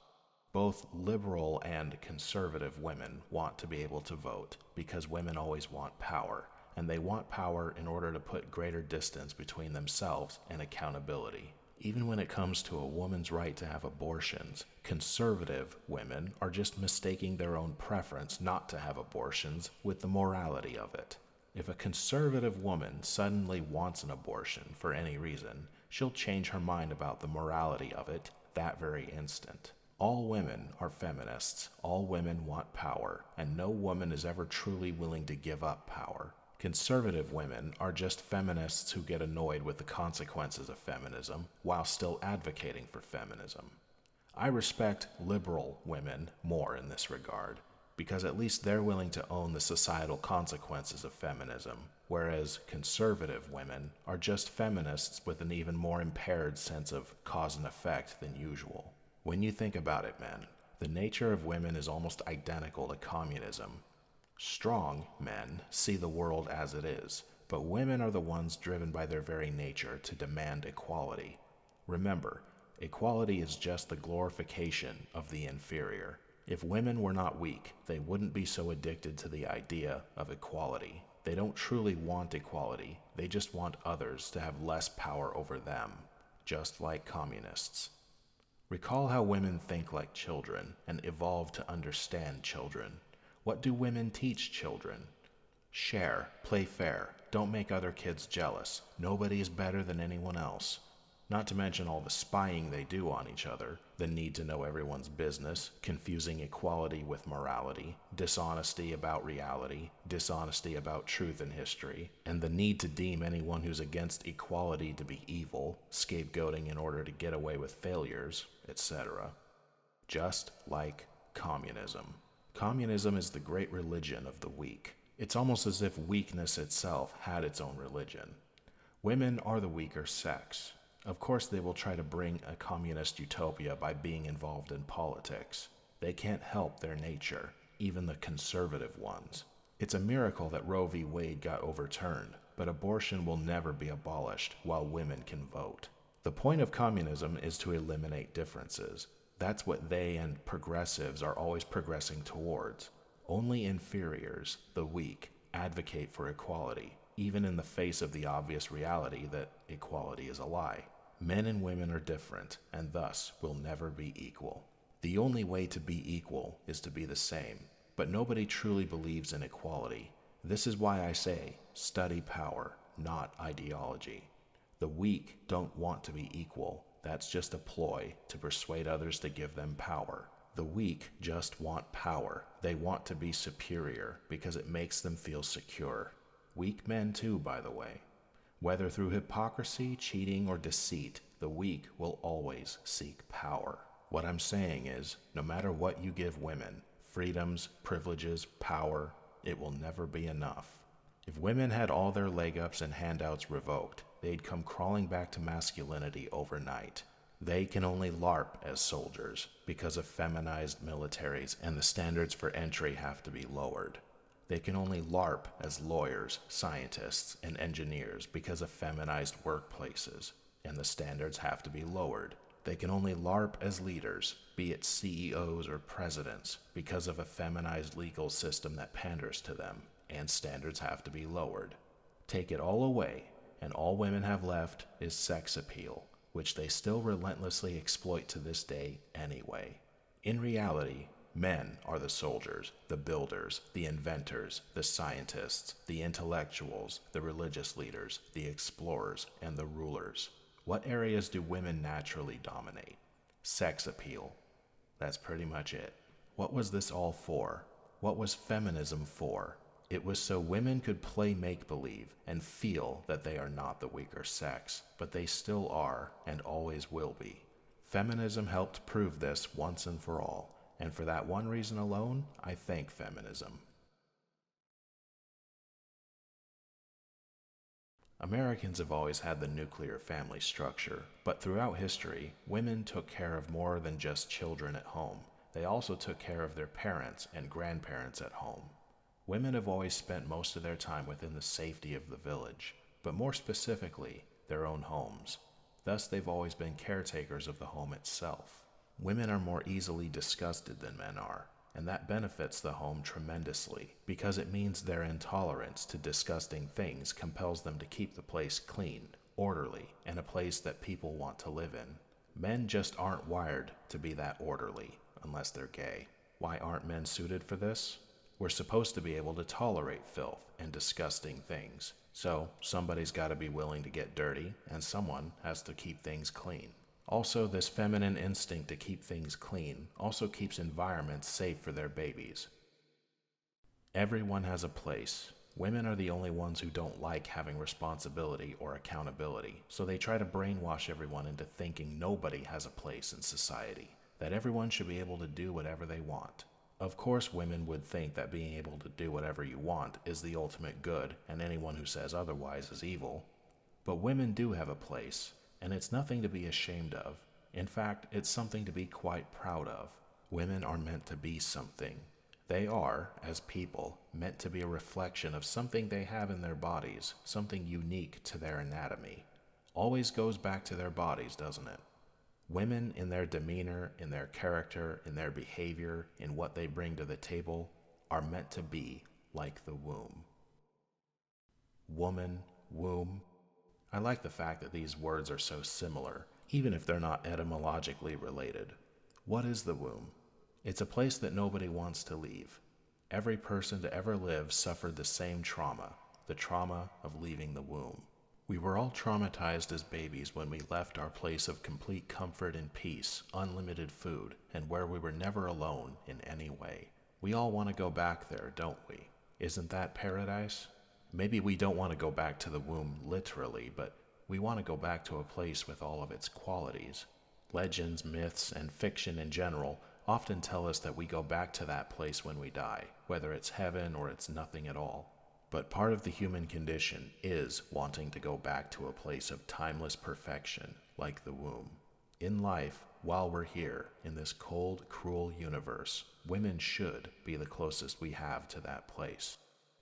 Both liberal and conservative women want to be able to vote because women always want power, and they want power in order to put greater distance between themselves and accountability. Even when it comes to a woman's right to have abortions, conservative women are just mistaking their own preference not to have abortions with the morality of it. If a conservative woman suddenly wants an abortion for any reason, she'll change her mind about the morality of it that very instant. All women are feminists, all women want power, and no woman is ever truly willing to give up power. Conservative women are just feminists who get annoyed with the consequences of feminism while still advocating for feminism. I respect liberal women more in this regard, because at least they're willing to own the societal consequences of feminism, whereas conservative women are just feminists with an even more impaired sense of cause and effect than usual. When you think about it, men, the nature of women is almost identical to communism. Strong men see the world as it is, but women are the ones driven by their very nature to demand equality. Remember, equality is just the glorification of the inferior. If women were not weak, they wouldn't be so addicted to the idea of equality. They don't truly want equality, they just want others to have less power over them, just like communists. Recall how women think like children and evolve to understand children. What do women teach children? Share, play fair, don't make other kids jealous. Nobody is better than anyone else. Not to mention all the spying they do on each other, the need to know everyone's business, confusing equality with morality, dishonesty about reality, dishonesty about truth and history, and the need to deem anyone who's against equality to be evil, scapegoating in order to get away with failures, etc. Just like communism. Communism is the great religion of the weak. It's almost as if weakness itself had its own religion. Women are the weaker sex. Of course, they will try to bring a communist utopia by being involved in politics. They can't help their nature, even the conservative ones. It's a miracle that Roe v. Wade got overturned, but abortion will never be abolished while women can vote. The point of communism is to eliminate differences. That's what they and progressives are always progressing towards. Only inferiors, the weak, advocate for equality, even in the face of the obvious reality that equality is a lie. Men and women are different, and thus will never be equal. The only way to be equal is to be the same, but nobody truly believes in equality. This is why I say, study power, not ideology. The weak don't want to be equal. That's just a ploy to persuade others to give them power. The weak just want power. They want to be superior because it makes them feel secure. Weak men too, by the way. Whether through hypocrisy, cheating, or deceit, the weak will always seek power. What I'm saying is, no matter what you give women, freedoms, privileges, power, it will never be enough. If women had all their leg ups and handouts revoked, they'd come crawling back to masculinity overnight. They can only LARP as soldiers because of feminized militaries, and the standards for entry have to be lowered. They can only LARP as lawyers, scientists, and engineers because of feminized workplaces, and the standards have to be lowered. They can only LARP as leaders, be it CEOs or presidents, because of a feminized legal system that panders to them, and standards have to be lowered. Take it all away, and all women have left is sex appeal, which they still relentlessly exploit to this day anyway. In reality, men are the soldiers, the builders, the inventors, the scientists, the intellectuals, the religious leaders, the explorers, and the rulers. What areas do women naturally dominate? Sex appeal. That's pretty much it. What was this all for? What was feminism for? It was so women could play make-believe and feel that they are not the weaker sex, but they still are and always will be. Feminism helped prove this once and for all. And for that one reason alone, I thank feminism. Americans have always had the nuclear family structure, but throughout history, women took care of more than just children at home. They also took care of their parents and grandparents at home. Women have always spent most of their time within the safety of the village, but more specifically, their own homes. Thus, they've always been caretakers of the home itself. Women are more easily disgusted than men are, and that benefits the home tremendously because it means their intolerance to disgusting things compels them to keep the place clean, orderly, and a place that people want to live in. Men just aren't wired to be that orderly, unless they're gay. Why aren't men suited for this? We're supposed to be able to tolerate filth and disgusting things, so somebody's got to be willing to get dirty, and someone has to keep things clean. Also, this feminine instinct to keep things clean also keeps environments safe for their babies. Everyone has a place. Women are the only ones who don't like having responsibility or accountability, so they try to brainwash everyone into thinking nobody has a place in society, that everyone should be able to do whatever they want. Of course, women would think that being able to do whatever you want is the ultimate good, and anyone who says otherwise is evil. But women do have a place. And it's nothing to be ashamed of. In fact, it's something to be quite proud of. Women are meant to be something. They are, as people, meant to be a reflection of something they have in their bodies, something unique to their anatomy. Always goes back to their bodies, doesn't it? Women, in their demeanor, in their character, in their behavior, in what they bring to the table, are meant to be like the womb. Woman, womb. I like the fact that these words are so similar, even if they're not etymologically related. What is the womb? It's a place that nobody wants to leave. Every person to ever live suffered the same trauma, the trauma of leaving the womb. We were all traumatized as babies when we left our place of complete comfort and peace, unlimited food, and where we were never alone in any way. We all want to go back there, don't we? Isn't that paradise? Maybe we don't want to go back to the womb literally, but we want to go back to a place with all of its qualities. Legends, myths, and fiction in general often tell us that we go back to that place when we die, whether it's heaven or it's nothing at all. But part of the human condition is wanting to go back to a place of timeless perfection, like the womb. In life, while we're here, in this cold, cruel universe, women should be the closest we have to that place.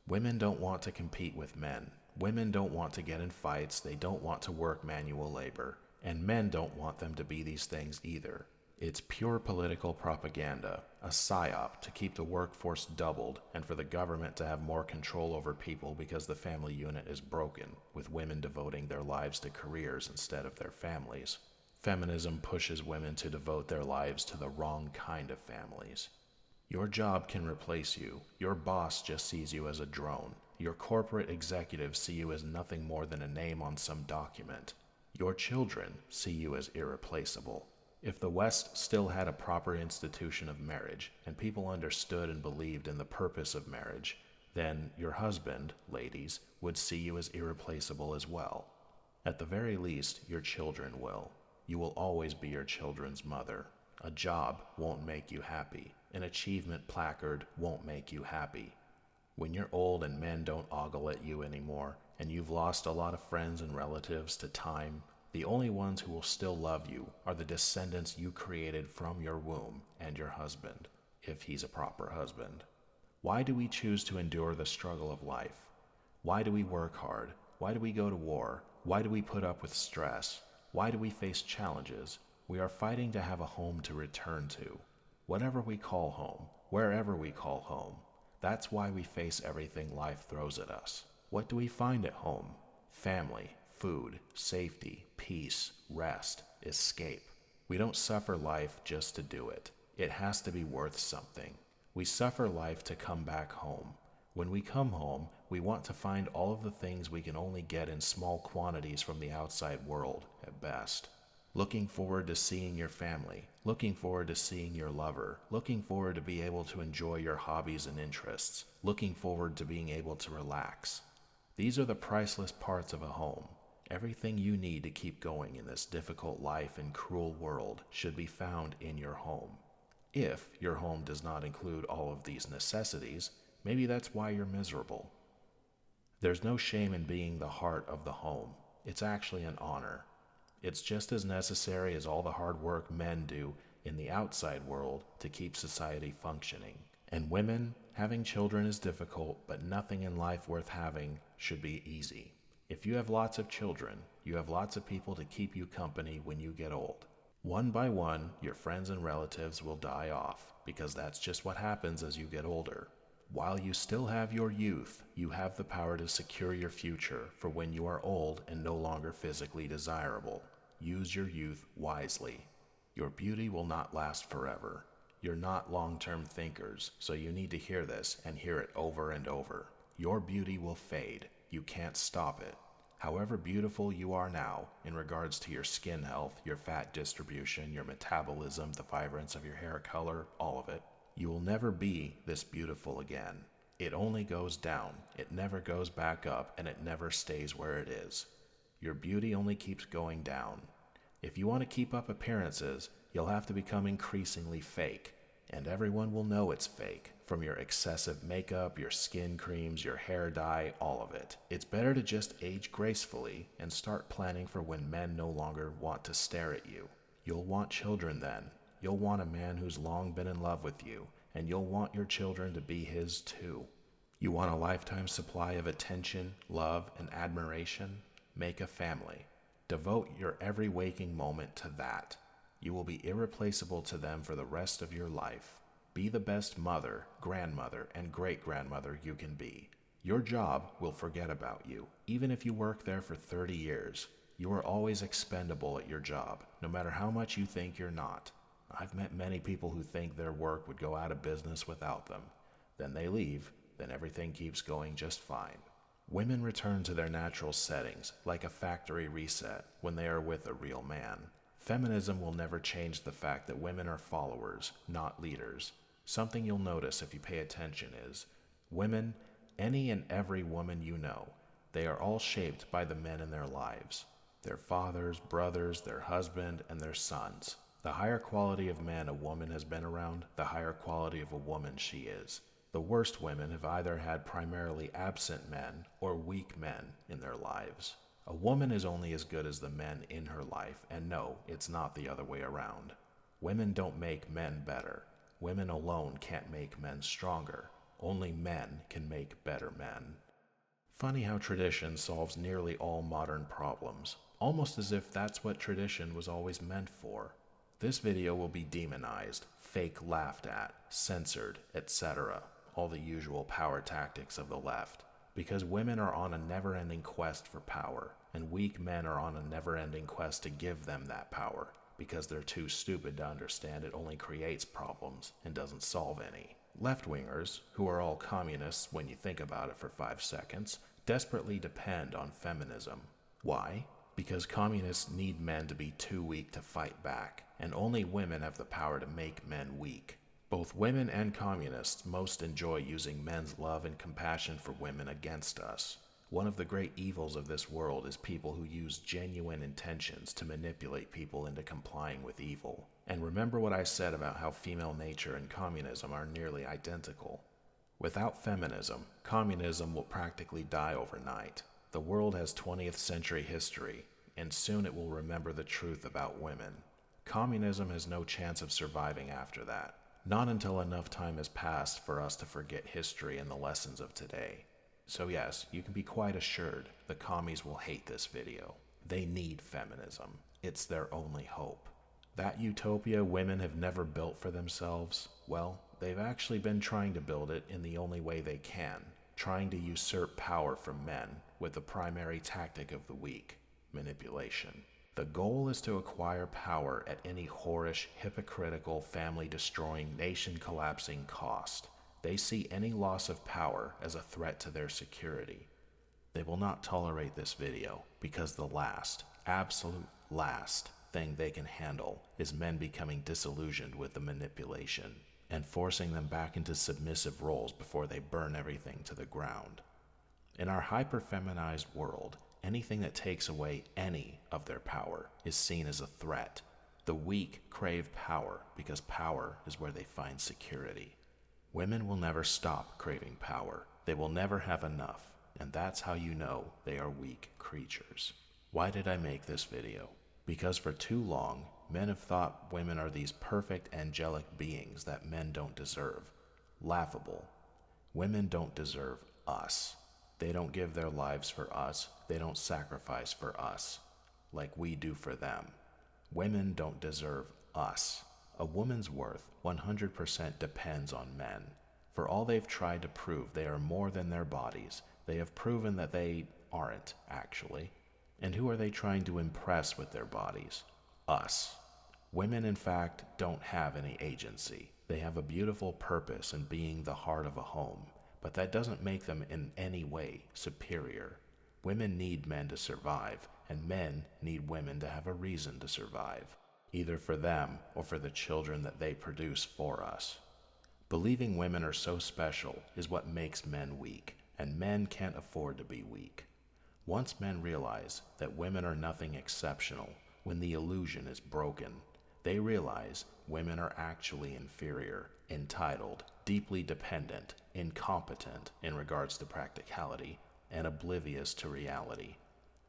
Women don't want to compete with men. Women don't want to get in fights. They don't want to work manual labor. And men don't want them to be these things either. It's pure political propaganda, a psyop to keep the workforce doubled and for the government to have more control over people because the family unit is broken, with women devoting their lives to careers instead of their families. Feminism pushes women to devote their lives to the wrong kind of families. Your job can replace you. Your boss just sees you as a drone. Your corporate executives see you as nothing more than a name on some document. Your children see you as irreplaceable. If the West still had a proper institution of marriage, and people understood and believed in the purpose of marriage, then your husband, ladies, would see you as irreplaceable as well. At the very least, your children will. You will always be your children's mother. A job won't make you happy. An achievement placard won't make you happy. When you're old and men don't ogle at you anymore, and you've lost a lot of friends and relatives to time, the only ones who will still love you are the descendants you created from your womb and your husband, if he's a proper husband. Why do we choose to endure the struggle of life? Why do we work hard? Why do we go to war? Why do we put up with stress? Why do we face challenges? We are fighting to have a home to return to. Whatever we call home, wherever we call home, that's why we face everything life throws at us. What do we find at home? Family, food, safety, peace, rest, escape. We don't suffer life just to do it. It has to be worth something. We suffer life to come back home. When we come home, we want to find all of the things we can only get in small quantities from the outside world, at best. Looking forward to seeing your family, looking forward to seeing your lover, looking forward to be able to enjoy your hobbies and interests, looking forward to being able to relax. These are the priceless parts of a home. Everything you need to keep going in this difficult life and cruel world should be found in your home. If your home does not include all of these necessities, maybe that's why you're miserable. There's no shame in being the heart of the home. It's actually an honor. It's just as necessary as all the hard work men do in the outside world to keep society functioning. And women, having children is difficult, but nothing in life worth having should be easy. If you have lots of children, you have lots of people to keep you company when you get old. One by one, your friends and relatives will die off, because that's just what happens as you get older. While you still have your youth, you have the power to secure your future for when you are old and no longer physically desirable. Use your youth wisely. Your beauty will not last forever. You're not long-term thinkers, so you need to hear this and hear it over and over. Your beauty will fade. You can't stop it. However beautiful you are now, in regards to your skin health, your fat distribution, your metabolism, the vibrance of your hair color, all of it, you will never be this beautiful again. It only goes down. It never goes back up, and it never stays where it is. Your beauty only keeps going down. If you want to keep up appearances, you'll have to become increasingly fake, and everyone will know it's fake, from your excessive makeup, your skin creams, your hair dye, all of it. It's better to just age gracefully and start planning for when men no longer want to stare at you. You'll want children then. You'll want a man who's long been in love with you, and you'll want your children to be his too. You want a lifetime supply of attention, love, and admiration? Make a family. Devote your every waking moment to that. You will be irreplaceable to them for the rest of your life. Be the best mother, grandmother, and great-grandmother you can be. Your job will forget about you, even if you work there for 30 years. You are always expendable at your job, no matter how much you think you're not. I've met many people who think their work would go out of business without them. Then they leave, then everything keeps going just fine. Women return to their natural settings, like a factory reset, when they are with a real man. Feminism will never change the fact that women are followers, not leaders. Something you'll notice if you pay attention is, women, any and every woman you know, they are all shaped by the men in their lives. Their fathers, brothers, their husband, and their sons. The higher quality of man a woman has been around, the higher quality of a woman she is. The worst women have either had primarily absent men or weak men in their lives. A woman is only as good as the men in her life, and no, it's not the other way around. Women don't make men better. Women alone can't make men stronger. Only men can make better men. Funny how tradition solves nearly all modern problems, almost as if that's what tradition was always meant for. This video will be demonized, fake laughed at, censored, etc. All the usual power tactics of the left. Because women are on a never-ending quest for power, and weak men are on a never-ending quest to give them that power, because they're too stupid to understand it only creates problems and doesn't solve any. Left-wingers, who are all communists when you think about it for 5 seconds, desperately depend on feminism. Why? Because communists need men to be too weak to fight back, and only women have the power to make men weak. Both women and communists most enjoy using men's love and compassion for women against us. One of the great evils of this world is people who use genuine intentions to manipulate people into complying with evil. And remember what I said about how female nature and communism are nearly identical. Without feminism, communism will practically die overnight. The world has 20th century history, and soon it will remember the truth about women. Communism has no chance of surviving after that. Not until enough time has passed for us to forget history and the lessons of today. So yes, you can be quite assured the commies will hate this video. They need feminism. It's their only hope. That utopia women have never built for themselves, well, they've actually been trying to build it in the only way they can, trying to usurp power from men with the primary tactic of the weak, manipulation. The goal is to acquire power at any whorish, hypocritical, family-destroying, nation-collapsing cost. They see any loss of power as a threat to their security. They will not tolerate this video because the last, absolute last thing they can handle is men becoming disillusioned with the manipulation and forcing them back into submissive roles before they burn everything to the ground. In our hyper-feminized world, anything that takes away any of their power is seen as a threat. The weak crave power because power is where they find security. Women will never stop craving power. They will never have enough, and that's how you know they are weak creatures. Why did I make this video? Because for too long, men have thought women are these perfect angelic beings that men don't deserve. Laughable. Women don't deserve us. They don't give their lives for us. They don't sacrifice for us like we do for them. Women don't deserve us. A woman's worth 100% depends on men. For all they've tried to prove they are more than their bodies, they have proven that they aren't, actually. And who are they trying to impress with their bodies? Us. Women, in fact, don't have any agency. They have a beautiful purpose in being the heart of a home, but that doesn't make them in any way superior. Women need men to survive, and men need women to have a reason to survive, either for them or for the children that they produce for us. Believing women are so special is what makes men weak, and men can't afford to be weak. Once men realize that women are nothing exceptional, when the illusion is broken, they realize women are actually inferior, entitled, deeply dependent, incompetent in regards to practicality, and oblivious to reality.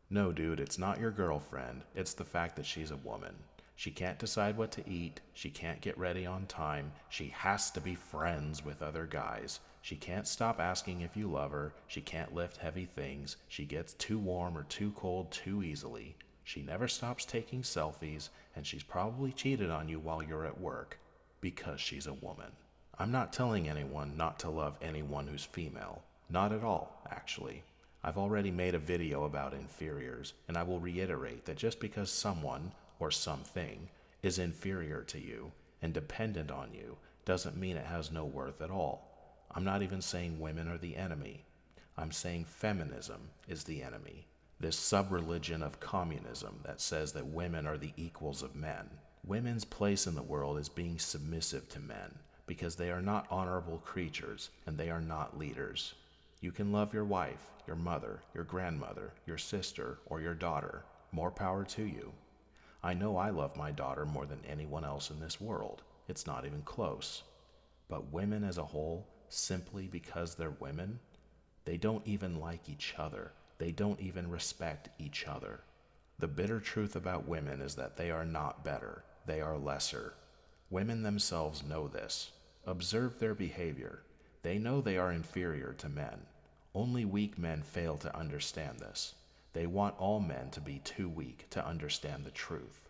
No, dude, it's not your girlfriend, it's the fact that she's a woman. She can't decide what to eat, she can't get ready on time, she has to be friends with other guys, she can't stop asking if you love her, she can't lift heavy things, she gets too warm or too cold too easily, she never stops taking selfies, and she's probably cheated on you while you're at work, because she's a woman. I'm not telling anyone not to love anyone who's female. Not at all, actually. I've already made a video about inferiors, and I will reiterate that just because someone, or something, is inferior to you and dependent on you doesn't mean it has no worth at all. I'm not even saying women are the enemy. I'm saying feminism is the enemy. This sub-religion of communism that says that women are the equals of men. Women's place in the world is being submissive to men because they are not honorable creatures and they are not leaders. You can love your wife, your mother, your grandmother, your sister, or your daughter. More power to you. I know I love my daughter more than anyone else in this world. It's not even close. But women as a whole, simply because they're women, they don't even like each other. They don't even respect each other. The bitter truth about women is that they are not better. They are lesser. Women themselves know this. Observe their behavior. They know they are inferior to men. Only weak men fail to understand this. They want all men to be too weak to understand the truth.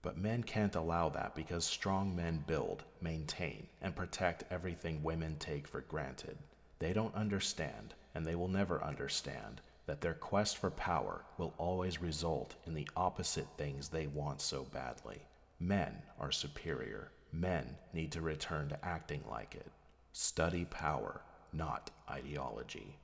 But men can't allow that because strong men build, maintain, and protect everything women take for granted. They don't understand, and they will never understand, that their quest for power will always result in the opposite things they want so badly. Men are superior. Men need to return to acting like it. Study power, not ideology.